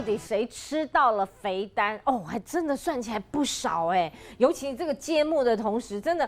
底谁吃到了肥单？哦，还真的算起来不少哎。尤其这个揭幕的同时，真的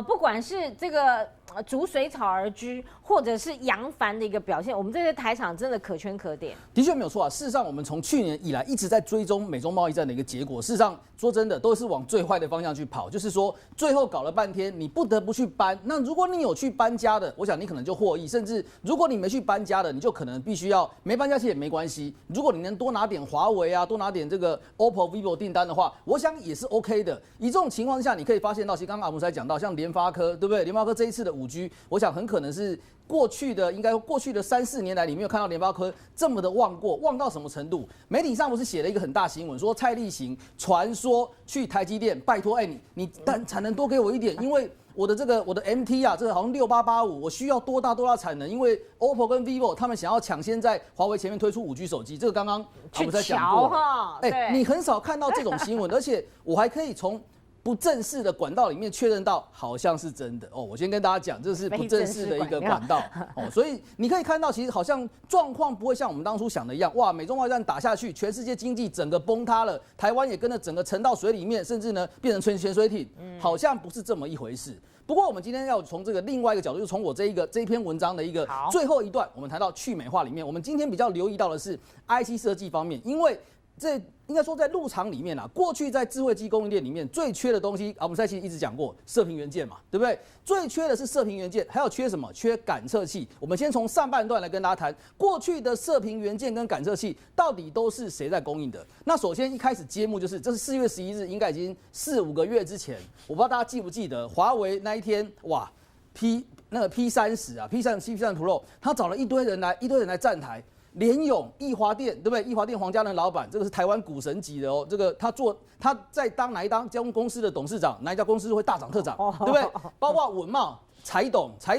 不管是这个逐水草而居，或者是扬帆的一个表现，我们这些台场真的可圈可点。的确没有错啊。事实上，我们从去年以来一直在追踪美中贸易战的一个结果。事实上，说真的，都是往最坏的方向去跑。就是说，最后搞了半天，你不得不去搬。那如果你有去搬家的，我想你可能就获益；甚至如果你没去搬家的，你就可能必须要没搬家其实也没关系。如果你能多拿点华为啊，多拿点这个 OPPO、vivo 订单的话，我想也是 OK 的。以这种情况下，你可以发现到，其实刚刚阿姆才讲到，像联发科，对不对？联发科这一次的5G，我想很可能是过去的3、4年来，你没有看到联发科这么的旺过，旺到什么程度？媒体上不是写了一个很大新闻，说蔡力行传说去台积电，拜托，你产能多给我一点，因为我的 MT 啊，这个好像6885，我需要多大产能？因为 OPPO 跟 vivo 他们想要抢先在华为前面推出5G 手机，这个刚刚我们在讲过了。你很少看到这种新闻，而且我还可以从不正式的管道里面确认到好像是真的哦。我先跟大家讲，这是不正式的一个管道哦，所以你可以看到，其实好像状况不会像我们当初想的一样，哇，美中贸易战打下去，全世界经济整个崩塌了，台湾也跟着整个沉到水里面，甚至呢变成潜水艇，好像不是这么一回事。不过我们今天要从这个另外一个角度，就从我这一篇文章的一个最后一段，我们谈到去美化里面，我们今天比较留意到的是 IC 设计方面，因为这应该说在入场里面啊，过去在智慧机供应链里面最缺的东西，我们其实一直讲过射频元件嘛，对不对？最缺的是射频元件，还有缺什么？缺感测器。我们先从上半段来跟大家谈，过去的射频元件跟感测器到底都是谁在供应的？那首先一开始揭幕就是，这是4月11日，应该已经4、5个月之前，我不知道大家记不记得，华为那一天，哇，P30啊，P30 Pro， 他找了一堆人来站台。联咏、易华电，对不对？易华电黄家仁老板，这个是台湾股神级的哦。这个他在当哪一家公司的董事长，哪一家公司会大涨特涨，对不对？包括稳懋、财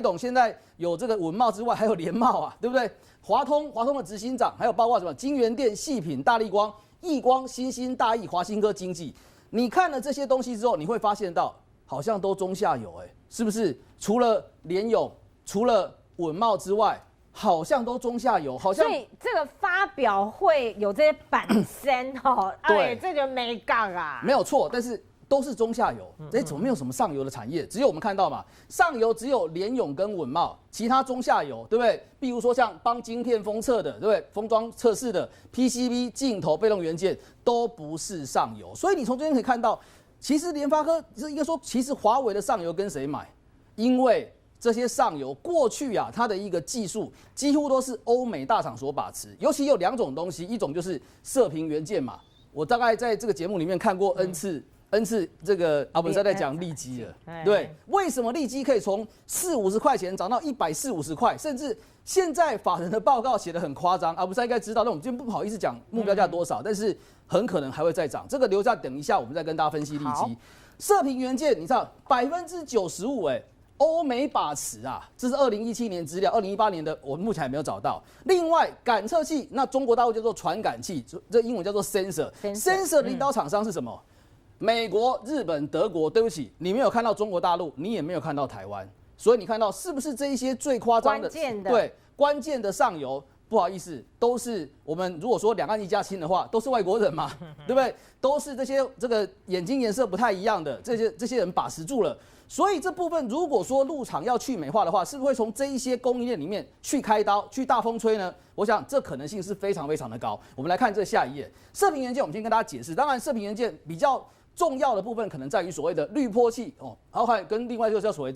董现在有这个稳懋之外，还有联茂啊，对不对？华通的执行长，还有包括什么金源店、细品、大立光、易光、新兴、大益、华新科、经济。你看了这些东西之后，你会发现到好像都中下游，是不是？除了联咏、除了稳懋之外。好像都中下游，好像所以这个发表会有这些板身哦，对，这就没杠啊，没有错，但是都是中下游，怎么没有什么上游的产业？只有我们看到嘛，上游只有联咏跟稳懋，其他中下游，对不对？比如说像帮晶片封测的，对不对？封装测试的 PCB 镜头被动元件都不是上游，所以你从这边可以看到，其实联发科应该说，其实华为的上游跟谁买？因为这些上游过去啊，它的一个技术几乎都是欧美大厂所把持，尤其有2种东西，一种就是射频元件嘛。我大概在这个节目里面看过 N 次这个阿文在讲利基了，对，为什么利基可以从40-50块钱涨到140-150块，甚至现在法人的报告写得很夸张，阿文应该知道，那我们今天不好意思讲目标价多少，但是很可能还会再涨，这个留下等一下我们再跟大家分析利基。射频元件，你知道95%欧美把持啊，这是2017年资料，2018年的我目前还没有找到。另外，感测器，那中国大陆叫做传感器，这英文叫做 sensor 的领导厂商是什么？美国、日本、德国。对不起，你没有看到中国大陆，你也没有看到台湾，所以你看到是不是这一些最夸张的关键的上游？不好意思，都是我们如果说两岸一家亲的话，都是外国人嘛，对不对？都是这个眼睛颜色不太一样的这些人把持住了。所以这部分如果说入场要去美化的话，是不是会从这一些供应链里面去开刀、去大风吹呢？我想这可能性是非常非常的高。我们来看这下一页，射频元件，我们先跟大家解释。当然，射频元件比较重要的部分可能在于所谓的滤波器哦，然后还有跟另外就是所谓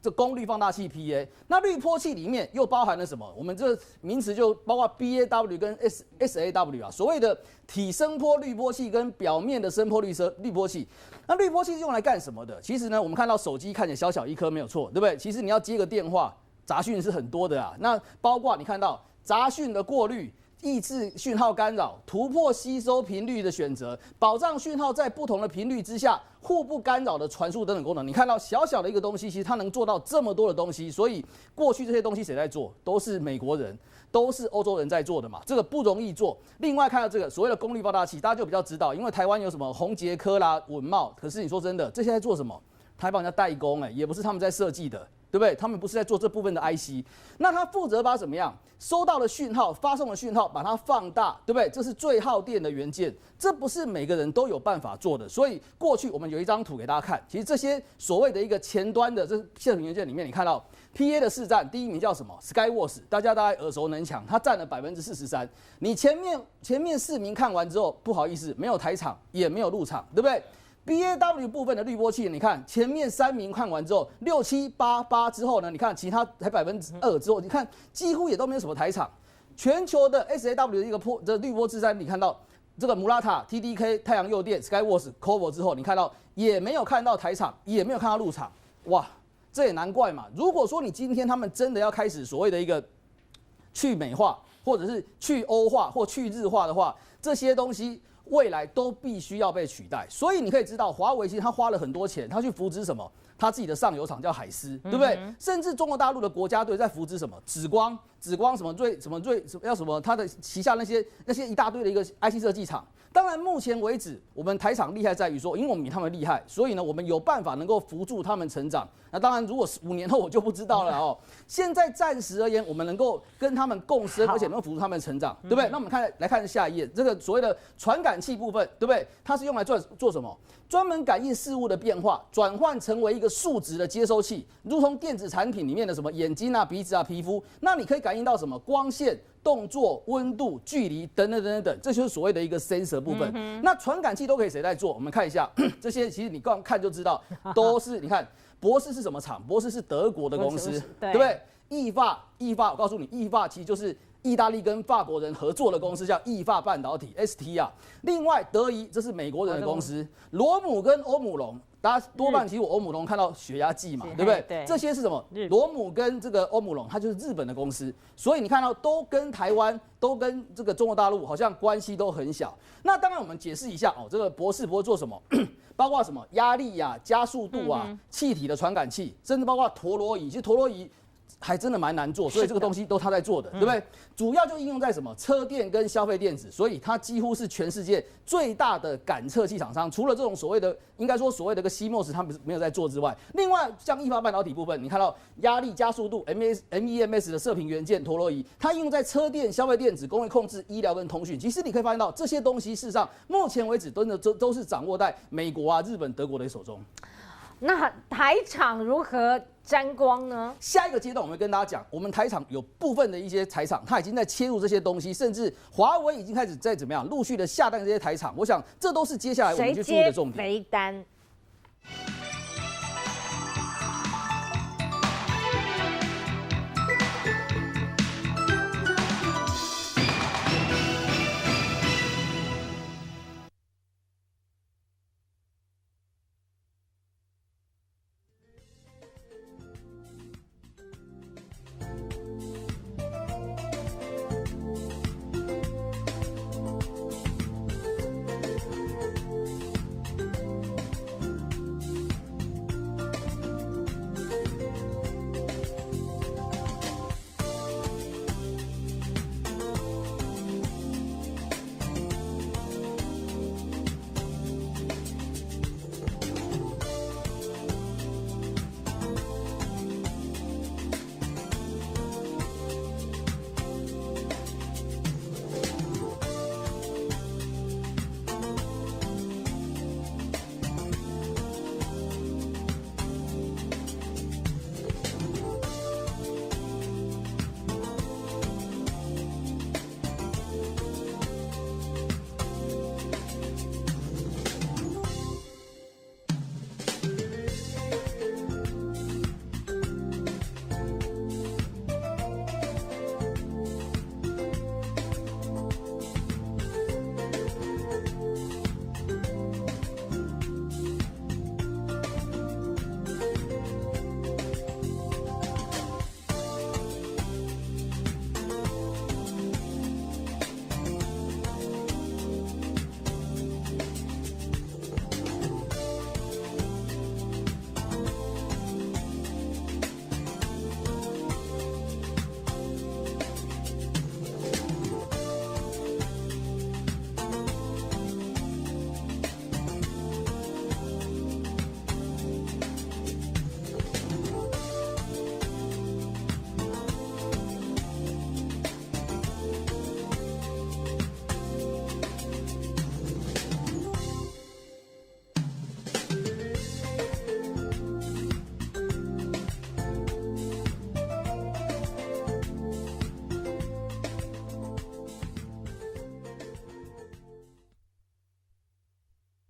这功率放大器 PA。那滤波器里面又包含了什么？我们这名词就包括 BAW 跟 SAW 啊，所谓的体声波滤波器跟表面的声波滤波器。那滤波器是用来干什么的？其实呢，我们看到手机看起来小小一颗没有错，对不对？其实你要接个电话，杂讯是很多的啊。那包括你看到杂讯的过滤。抑制讯号干扰，突破吸收频率的选择，保障讯号在不同的频率之下互不干扰的传输等等功能。你看到小小的一个东西，其实它能做到这么多的东西，所以过去这些东西谁在做？都是美国人，都是欧洲人在做的嘛，这个不容易做。另外看到这个所谓的功率放大器，大家就比较知道，因为台湾有什么宏捷科啦、稳懋，可是你说真的，这些在做什么？他还帮人家代工，也不是他们在设计的。对不对？他们不是在做这部分的 IC， 那他负责把怎么样收到的讯号、发送的讯号把它放大，对不对？这是最耗电的元件，这不是每个人都有办法做的。所以过去我们有一张图给大家看，其实这些所谓的一个前端的这射频元件里面，你看到 PA 的市占第一名叫什么 ？Skyworks， 大家大概耳熟能详，它占了43%。你前面4名看完之后，不好意思，没有台厂，也没有入场，对不对？BAW 部分的滤波器，你看前面3名看完之后，6、7、8、8之后呢，你看其他才2%之后，你看几乎也都没有什么台厂。全球的 SAW 的一个滤波制占，你看到这个 Murata、TDK、太阳诱电、Skyworks、Qorvo 之后，你看到也没有看到台厂，也没有看到入场，哇，这也难怪嘛。如果说你今天他们真的要开始所谓的一个去美化，或者是去欧化或去日化的话，这些东西未来都必须要被取代。所以你可以知道，华为其实他花了很多钱，他去扶植什么？他自己的上游厂叫海思，对不对？甚至中国大陆的国家队在扶植什么？紫光什么要什么？他的旗下那些一大堆的一个 IC 设计厂。当然，目前为止，我们台厂厉害在于说，因为我们比他们厉害，所以呢，我们有办法能够扶助他们成长。那当然，如果5年后我就不知道了哦。现在暂时而言，我们能够跟他们共生，而且能够辅助他们成长，对不对？那我们来看下一页，这个所谓的传感器部分，对不对？它是用来做什么？专门感应事物的变化，转换成为一个数值的接收器，如同电子产品里面的什么眼睛啊、鼻子啊、皮肤，那你可以感应到什么光线、动作、温度、距离等等，这就是所谓的一个 sensor 部分。那传感器都可以谁在做？我们看一下这些，其实你光看就知道，都是你看博士是什么厂？博士是德国的公司，对不对？意法，我告诉你，意法其实就是意大利跟法国人合作的公司，叫意法半导体 ST 啊。另外，德仪这是美国人的公司，罗姆跟欧姆龙。大家多半其实我欧姆龙看到血压计嘛，对不对？对，这些是什么？罗姆跟这个欧姆龙，它就是日本的公司，所以你看到都跟台湾、都跟这个中国大陆好像关系都很小。那当然我们解释一下哦，这个博士做什么？包括什么压力啊、加速度啊、气体的传感器，甚至包括陀螺仪。其实陀螺仪还真的蛮难做，所以这个东西都他在做的，对不对？主要就应用在什么车电跟消费电子，所以它几乎是全世界最大的感测器厂商。除了这种所谓的，应该说所谓的个 CMOS， 他们没有在做之外，另外像意法半导体部分，你看到压力、加速度、MEMS 的射频元件、陀螺仪，它应用在车电、消费电子、工业控制、医疗跟通讯。其实你可以发现到这些东西，事实上目前为止都是掌握在美国啊、日本、德国的手中。那台厂如何沾光呢？下一个阶段我们会跟大家讲，我们台厂有部分的一些台厂，它已经在切入这些东西，甚至华为已经开始在怎么样陆续的下单这些台厂。我想这都是接下来我们去注意的重点。谁接肥单？